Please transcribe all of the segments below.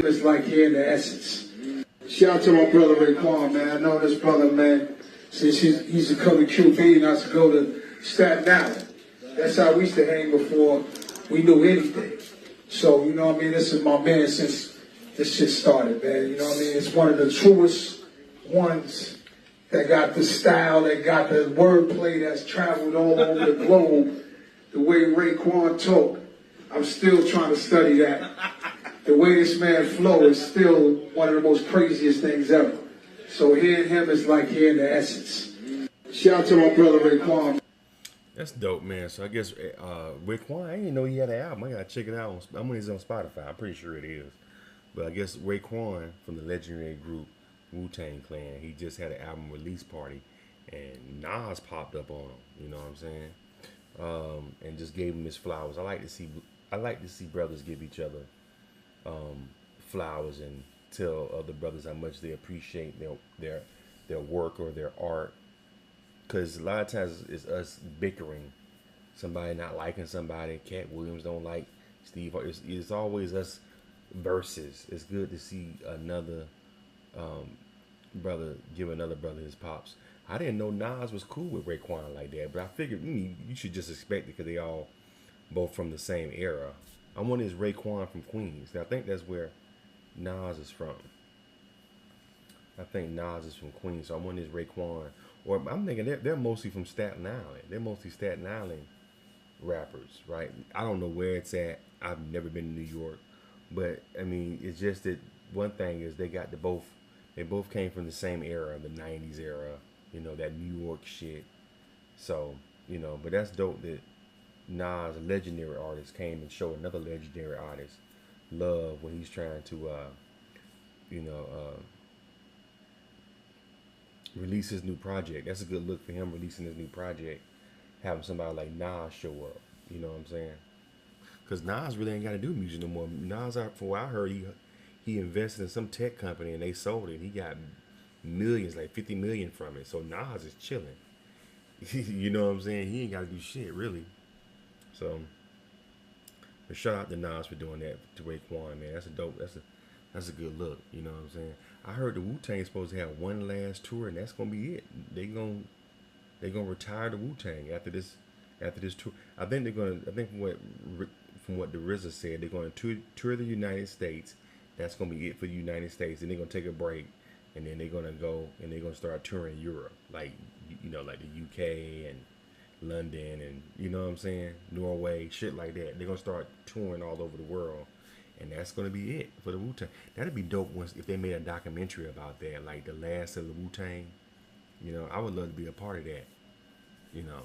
It's like hearing the essence. Shout out to my brother Raekwon, man. I know this brother, man, since he's a color QB and I used to go to Staten Island. That's how we used to hang before we knew anything. So, you know what I mean? This is my man since this shit started, man. You know what I mean? It's one of the truest ones that got the style, that got the wordplay that's traveled all over the globe. The way Raekwon talk, I'm still trying to study that. The way this man flow is still one of the most craziest things ever. So hearing him is like hearing the essence. Shout out to my brother Raekwon. That's dope, man. So I guess Raekwon, I didn't know he had an album. I gotta check it out. I'm on his on Spotify. I'm pretty sure it is. But I guess Raekwon from the legendary group WUTANG Clan, he just had an album release party, and Nas popped up on him. You know what I'm saying? And just gave him his flowers. I like to see brothers give each other flowers and tell other brothers how much they appreciate their work or their art. Because a lot of times it's us bickering, somebody not liking somebody. Cat Williams don't like Steve. It's always us versus. It's good to see another brother give another brother his pops. I didn't know Nas was cool with Raekwon like that, but I figured you should just expect it because they all both from the same era. I wonder is Raekwon from Queens. I think that's where Nas is from. I think Nas is from Queens, so I wonder is Raekwon. Or I'm thinking they're mostly from Staten Island. They're mostly Staten Island rappers, right? I don't know where it's at. I've never been to New York, but I mean, it's just that one thing is they both came from the same era, the '90s era. You know, that New York shit. So, you know, but that's dope that Nas, a legendary artist, came and showed another legendary artist love when he's trying to, release his new project. That's a good look for him, releasing his new project, having somebody like Nas show up. You know what I'm saying? Because Nas really ain't got to do music no more. Nas, from what I heard, he invested in some tech company and they sold it. He got millions, like 50 million from it. So Nas is chilling. You know what I'm saying? He ain't got to do shit, really. So, but shout out to Nas for doing that to Raekwon, man. That's a dope. That's a good look. You know what I'm saying? I heard the Wu-Tang is supposed to have one last tour, and that's gonna be it. They gonna retire the Wu-Tang after this tour. I think from what the RZA said, they're going to tour the United States. That's gonna be it for the United States. And they're gonna take a break, and then they're gonna go and they're gonna start touring Europe, like like the UK and London, and you know what I'm saying, Norway, shit like that. They're gonna start touring all over the world. And that's gonna be it for the Wu-Tang. That'd be dope if they made a documentary about that, like the last of the Wu-Tang. You know, I would love to be a part of that. You know,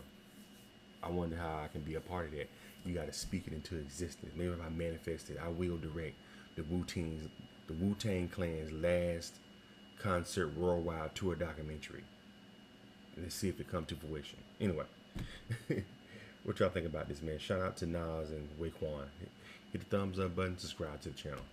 I wonder how I can be a part of that. You got to speak it into existence. Maybe if I manifest it, I will direct the Wu-Tang Clan's last concert worldwide tour documentary. Let's see if it comes to fruition. Anyway, what y'all think about this, man? Shout out to Nas and Raekwon. Hit the thumbs up button, subscribe to the channel.